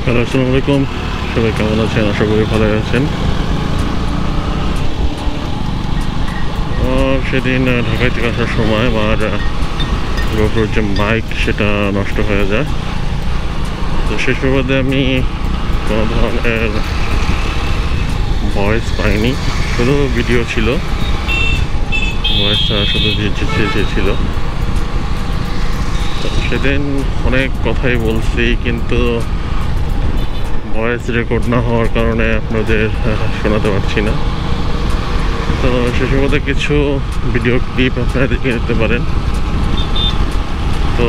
Hello, আসসালামু আলাইকুম। সবাই কেমন আছেন? আশা করি ভালো আছেন। সেদিন ঢাকায় থেকে আসার সময় আমার গোপ্রোর যে মাইক সেটা নষ্ট হয়ে যায়। তো সেই সুবাদে আমি কোনো ধরনের ভয়েস পাইনি, শুধু ভিডিও ছিল, ভয়েসটা শুধু ছিল। সেদিন অনেক কথাই বলছি, কিন্তু ভয়েস রেকর্ড না হওয়ার কারণে আপনাদের শোনাতে পারছি না। তো সে সুবাদে কিছু ভিডিও ক্লিপ আপনারা দেখে নিতে পারেন। তো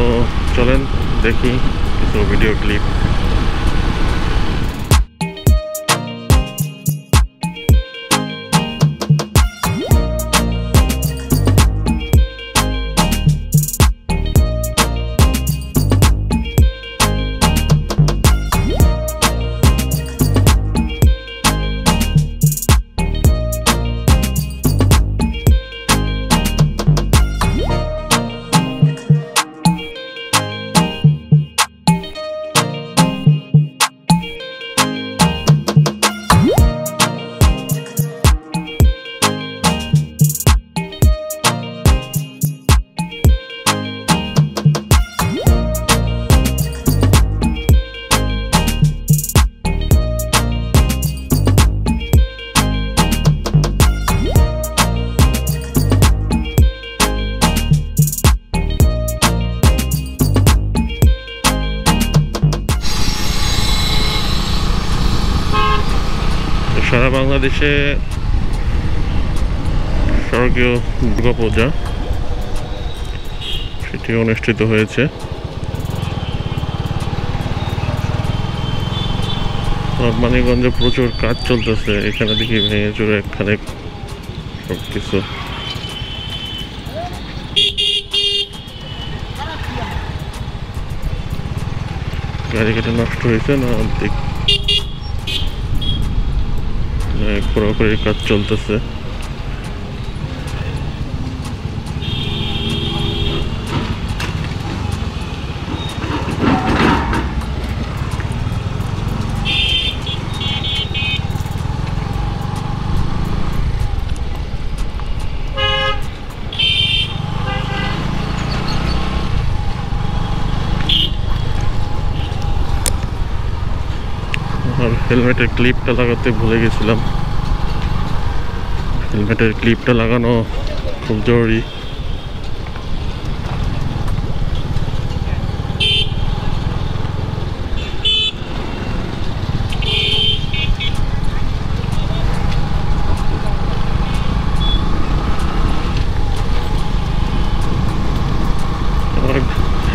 চলেন দেখি কিছু ভিডিও ক্লিপ। সারা বাংলাদেশে স্বর্গীয় দুর্গাপূজা সেটি অনুষ্ঠিত হয়েছে। মানিকগঞ্জে প্রচুর কাজ চলতেছে, এখানে দেখি ভেঙে চুরে খানিক সব কিছু। গাড়ি কেটে নষ্ট হয়েছে না, পুরোপুরি কাজ চলতেছে। আর হেলমেটের ক্লিপটা লাগাতে ভুলে গেছিলাম। হেলমেটের ক্লিপটা লাগানো খুব জরুরি।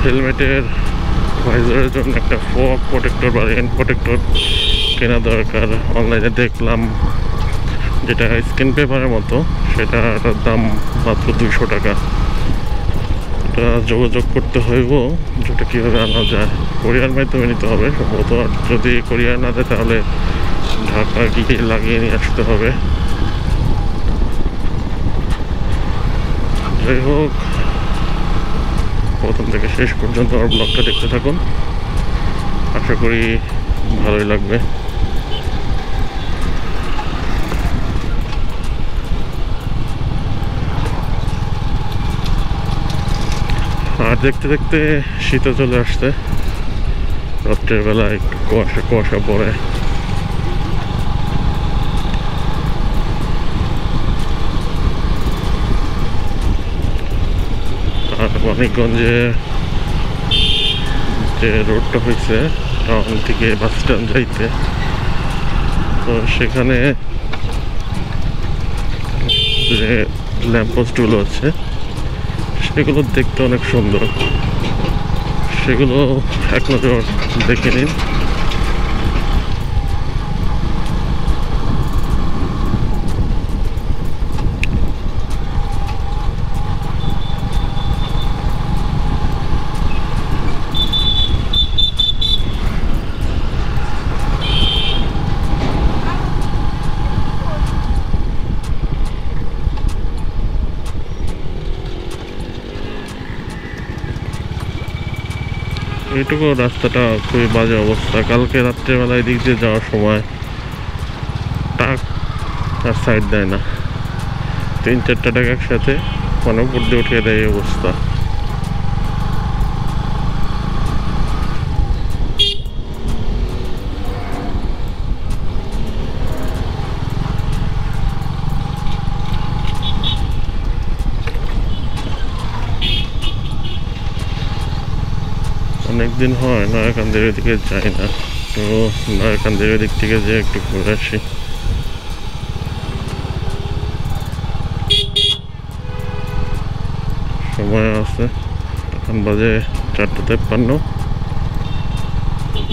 হেলমেটের ভাইজারের জন্য একটা ফগ প্রোটেক্টর বা রেন প্রোটেক্টর কেনা দরকার। অনলাইনে দেখলাম যেটা স্ক্রিন পেপারের মতো, সেটার দাম মাত্র 200 টাকা। এটা যোগাযোগ করতে হইব যেটা কীভাবে আনা যায়। কোরিয়ার মাধ্যমে নিতে হবে সম্ভবত। আর যদি কোরিয়ার না দেয় তাহলে ঢাকা গিয়ে লাগিয়ে নিয়ে আসতে হবে। যাই হোক, প্রথম থেকে শেষ পর্যন্ত আমার ব্লগটা দেখতে থাকুন, আশা করি ভালোই লাগবে। আর দেখতে দেখতে শীতও চলে আসছে, রাত্রের বেলা একটু কুয়াশা কুয়াশা পড়ে। আর মানিকগঞ্জে যে রোডটা হয়েছে টাউন থেকে বাস স্ট্যান্ড যাইতে, তো সেখানে যে ল্যাম্পপোস্টগুলো আছে সেগুলো দেখতে অনেক সুন্দর, সেগুলো এক নজর দেখে নিন। এইটুকু রাস্তাটা খুবই বাজে অবস্থা। কালকে রাত্রেবেলায় দিক দিয়ে যাওয়ার সময় টাক আর সাইড দেয় না, 3-4টা টাকা একসাথে মানে উপর দিয়ে উঠিয়ে দেয় এই অবস্থা। অনেকদিন হয় নয়াকান্দের ওইদিকে যাই না, তো নয়াকান্দের ওইদিক থেকে যে একটু ঘুরে আসি। সময় আছে, এখন বাজে 4:53,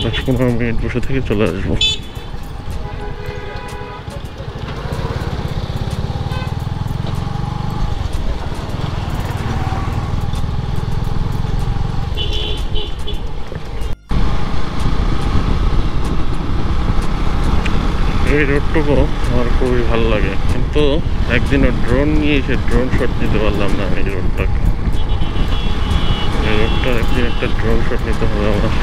10-15 মিনিট বসে থেকে চলে আসবো। এই রোডটুকু আমার খুবই ভালো লাগে, কিন্তু একদিনও ড্রোন নিয়ে এসে ড্রোন শট নিতে পারলাম না। এই রোডটা একদিন একটা ড্রোন শট নিতে হবে আমার।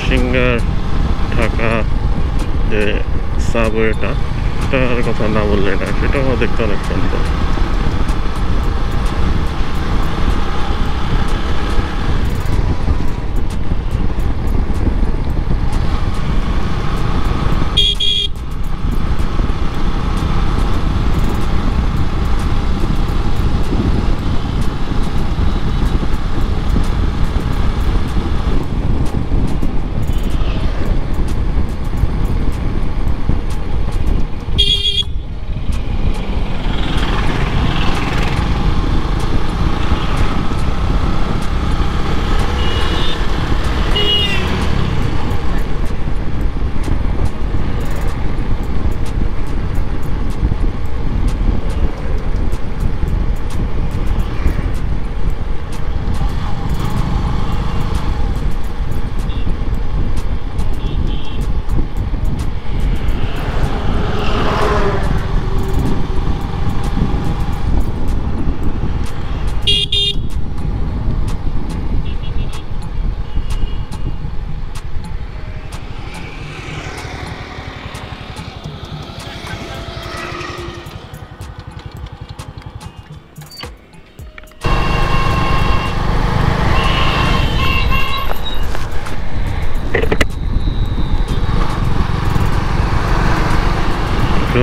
সিঙ্গার ঢাকা যে সাবওয়েটা, এটার কথা না বললে না, সেটাও দেখতে অনেক সুন্দর।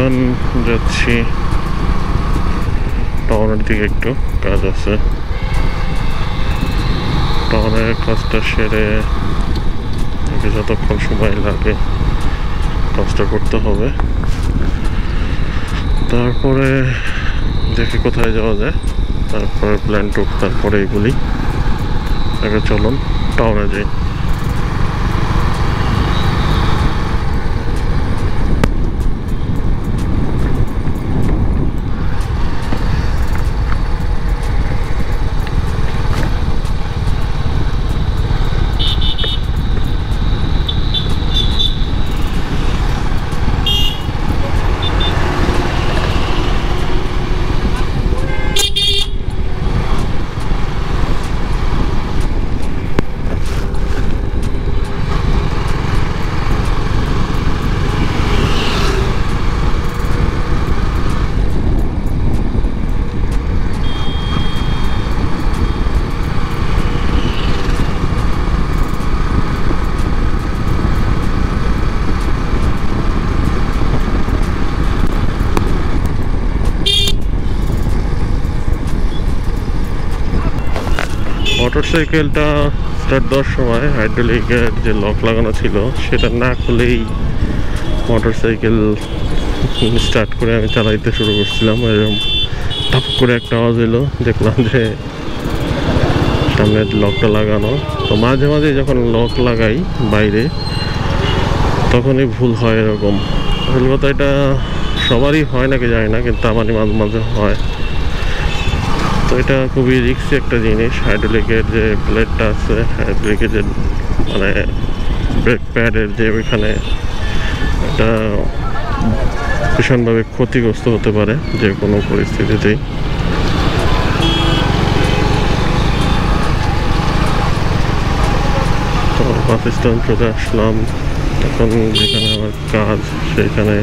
এখন যাচ্ছি টাউনের দিকে, একটু কাজ আছে। টাউনের কাজটা সেরে যতক্ষণ সময় লাগে কাজটা করতে হবে, তারপরে দেখি কোথায় যাওয়া যায়, তারপরে প্ল্যান টুক, তারপরে এগুলি। আগে চলুন টাউনে যাই। মোটরসাইকেলটা স্টার্ট দেওয়ার সময় হাইড্রোলিকের যে লক লাগানো ছিল সেটা না খুলেই মোটরসাইকেল স্টার্ট করে আমি চালাইতে শুরু করছিলাম। এরকম টাপ করে একটা আওয়াজ এলো, দেখলাম যে সামনের লকটা লাগানো। তো মাঝে মাঝে যখন লক লাগাই বাইরে তখনই ভুল হয় এরকম, আসল কথা এটা সবারই হয় নাকি জানি না, কিন্তু আমারই মাঝে মাঝে হয়। তো এটা খুবই রিস্কি একটা জিনিস। হাইড্রোলিকের যে প্লেটটা আছে, হাইড্রোলিকের যে মানে ব্রেক প্যাডের যে ওইখানে, এটা ভীষণভাবে ক্ষতিগ্রস্ত হতে পারে যে কোনো পরিস্থিতিতেই। তো বাস স্ট্যান্ড চলে আসলাম, এখন যেখানে আমার কাজ সেইখানে